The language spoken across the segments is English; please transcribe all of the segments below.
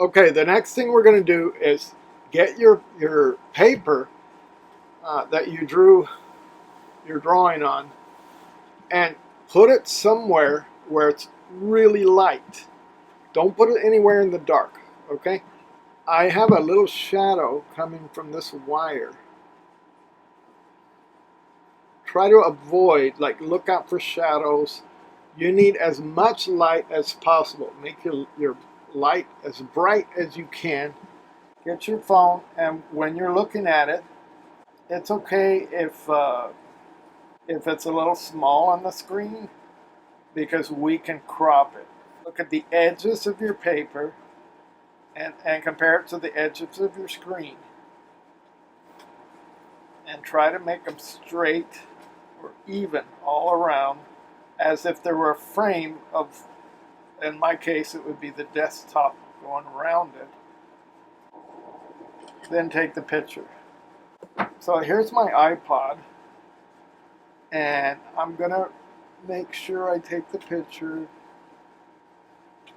Okay, the next thing we're going to do is get your paper that you drew your drawing on and put it somewhere where it's really light. Don't put it anywhere in the dark, okay? I have a little shadow coming from this wire. Try to avoid, like, look out for shadows. You need as much light as possible. Make your light as bright as you can. Get your phone, and when you're looking at it, it's okay if it's a little small on the screen, because we can crop it. Look at the edges of your paper and compare it to the edges of your screen. And try to make them straight or even all around, as if there were a frame of, in my case, it would be the desktop going around it. Then take the picture. So here's my iPod, and I'm gonna make sure I take the picture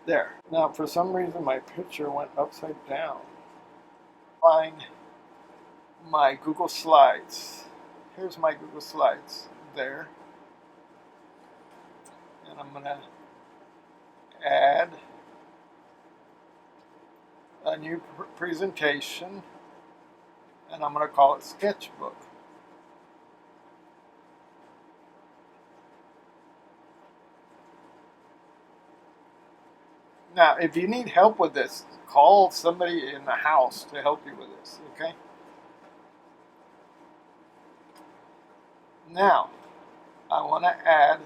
there. Now, for some reason, my picture went upside down. Find my Google Slides. Here's my Google Slides there. And I'm going to add a new presentation, and I'm going to call it Sketchbook. Now, if you need help with this, call somebody in the house to help you with this, okay? Now, I want to add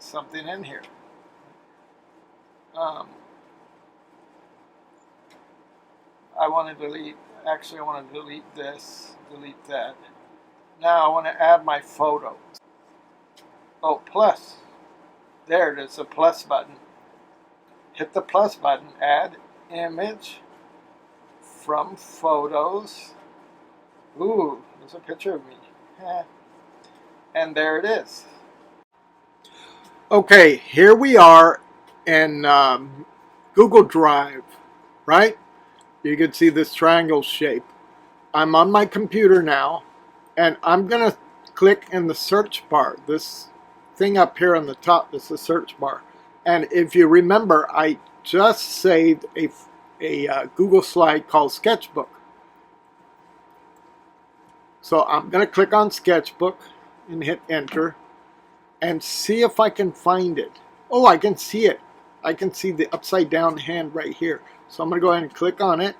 something in here. I want to delete this, delete that. Now I want to add my photos. Oh, plus. There it is, the plus button. Hit the plus button, add image from photos. Ooh, there's a picture of me. And there it is. Okay, here we are in Google Drive, right? You can see this triangle shape. I'm on my computer now, and I'm going to click in the search bar. This thing up here on the top is the search bar. And if you remember, I just saved a Google slide called Sketchbook. So I'm going to click on Sketchbook and hit enter and see if I can find it. Oh, I can see it. I can see the upside down hand right here. So I'm going to go ahead and click on it.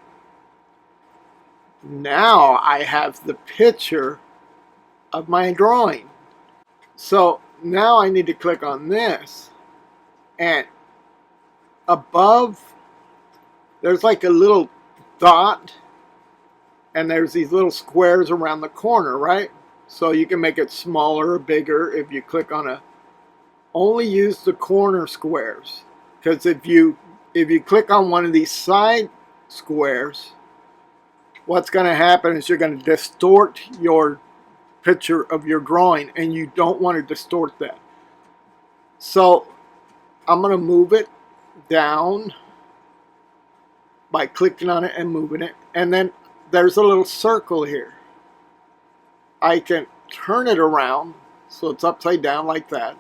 Now I have the picture of my drawing. So now I need to click on this, and above there's like a little dot, and there's these little squares around the corner, right? So you can make it smaller or bigger if you click on a, only use the corner squares, because if you click on one of these side squares, what's going to happen is you're going to distort your picture of your drawing, and you don't want to distort that. So I'm going to move it down by clicking on it and moving it, and then there's a little circle here. I can turn it around so it's upside down like that.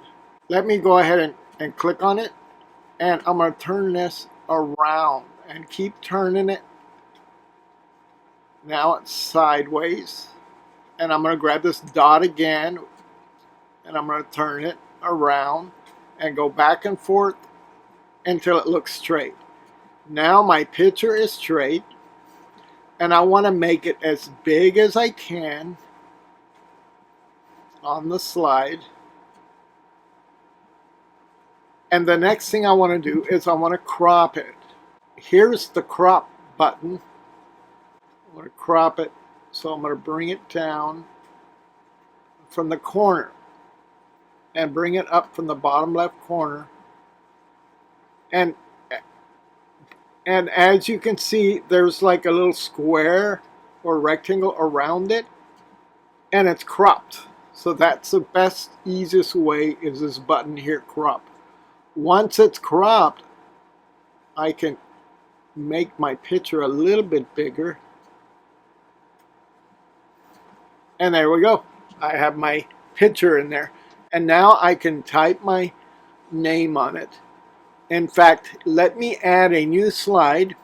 Let me go ahead and click on it, and I'm going to turn this around and keep turning it. Now it's sideways, and I'm going to grab this dot again, and I'm going to turn it around and go back and forth until it looks straight. Now my picture is straight, and I want to make it as big as I can on the slide. And the next thing I want to do is I want to crop it. Here's the crop button. I'm going to crop it, so I'm going to bring it down from the corner and bring it up from the bottom left corner. And as you can see, there's like a little square or rectangle around it, and it's cropped. So that's the best, easiest way, is this button here, crop. Once it's cropped, I can make my picture a little bit bigger. And there we go. I have my picture in there. And now I can type my name on it. In fact, let me add a new slide.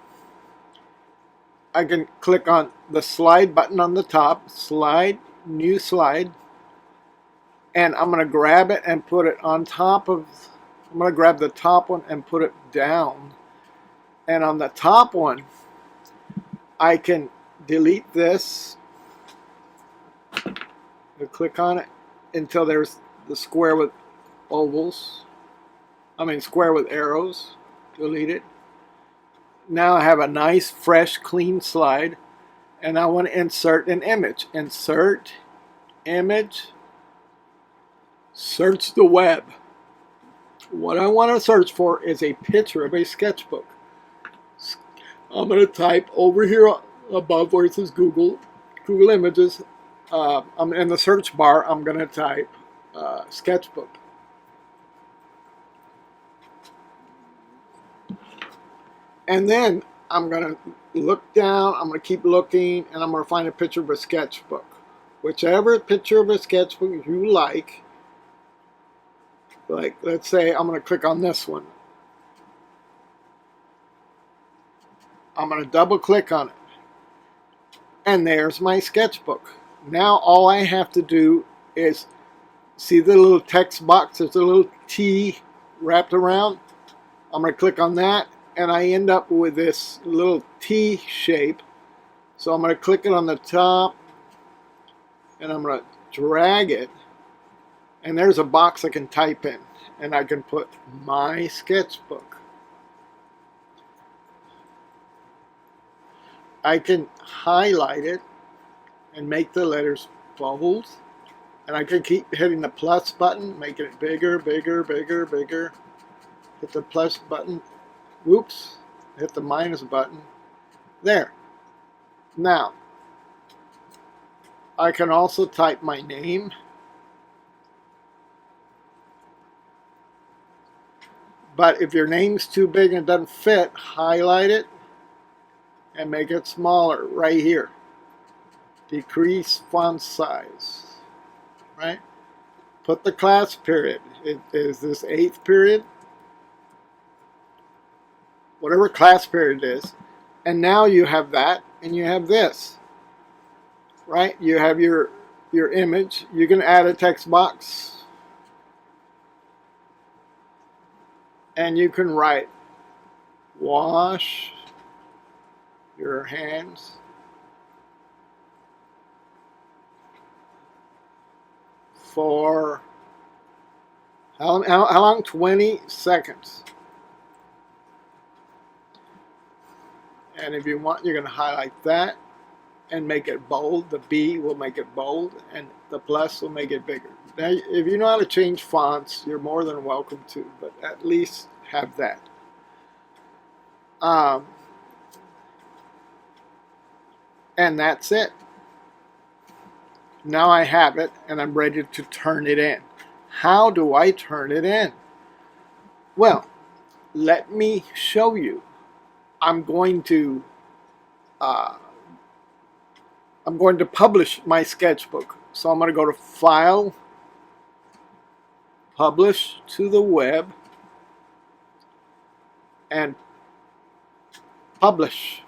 I can click on the slide button on the top, slide, new slide. And I'm going to grab it and put it on top of, I'm going to grab the top one and put it down. And on the top one, I can delete this. I'll click on it until there's the square with ovals. Square with arrows. Delete it. Now I have a nice, fresh, clean slide. And I want to insert an image. Insert, image, search the web. What I want to search for is a picture of a sketchbook. I'm going to type over here above where it says Google Images. I'm in the search bar. I'm going to type sketchbook. And then I'm going to look down. I'm going to keep looking, and I'm going to find a picture of a sketchbook. Whichever picture of a sketchbook you like, let's say I'm going to click on this one. I'm going to double click on it. And there's my sketchbook. Now all I have to do is see the little text box. There's a little T wrapped around. I'm going to click on that, and I end up with this little T shape. So I'm going to click it on the top, and I'm going to drag it. And there's a box I can type in, and I can put My Sketchbook. I can highlight it and make the letters bold. And I can keep hitting the plus button, making it bigger, bigger, bigger, bigger. Hit the plus button. Whoops. Hit the minus button. There. Now, I can also type my name. But if your name's too big and it doesn't fit, highlight it and make it smaller right here. Decrease font size, right? Put the class period. Is this 8th period? Whatever class period it is. And now you have that, and you have this, right? You have your image. You can add a text box, and you can write, wash your hands for how long? 20 seconds. And if you want, you're going to highlight that and make it bold. The B will make it bold, and the plus will make it bigger. Now, if you know how to change fonts, you're more than welcome to, but at least have that. And that's it. Now I have it, and I'm ready to turn it in. How do I turn it in? Well, let me show you. I'm going to publish my sketchbook. So I'm going to go to File, Publish to the Web, and Publish.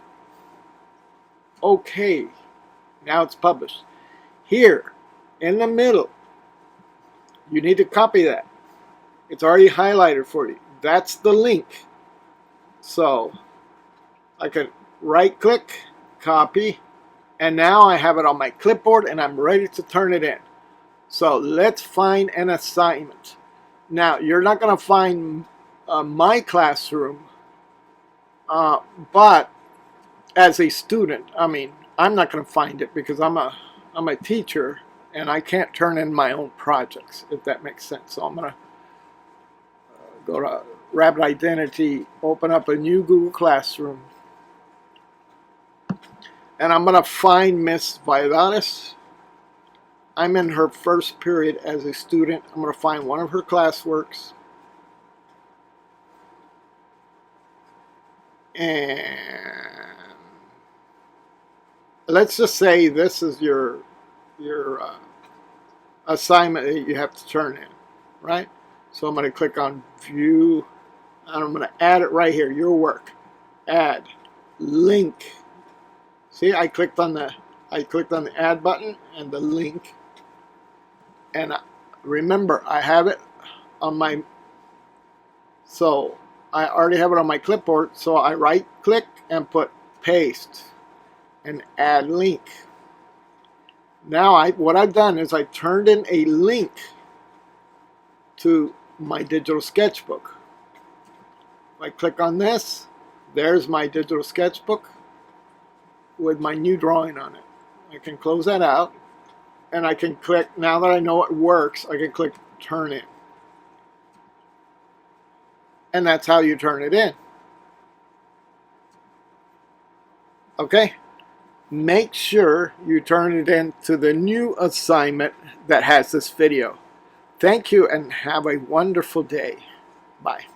Okay, now it's published. Here, in the middle, you need to copy that. It's already highlighted for you. That's the link. So I can right-click, copy, and now I have it on my clipboard, and I'm ready to turn it in. So let's find an assignment. Now, you're not going to find my classroom, but as a student, I'm not going to find it because I'm a teacher, and I can't turn in my own projects, if that makes sense. So I'm going to go to Rapid Identity, open up a new Google Classroom, and I'm going to find Miss Valladares. I'm in her first period as a student. I'm going to find one of her classworks. And let's just say this is your assignment that you have to turn in, right? So I'm going to click on View, and I'm going to add it right here, your work. Add, link. See, I clicked on the add button and the link. And remember, I have it on my, so I already have it on my clipboard, so I right click and put paste and add link. Now what I've done is I turned in a link to my digital sketchbook. If I click on this, there's my digital sketchbook with my new drawing on it. I can close that out, and I can click, now that I know it works, I can click turn in. And that's how you turn it in. Okay? Make sure you turn it in to the new assignment that has this video. Thank you and have a wonderful day. Bye.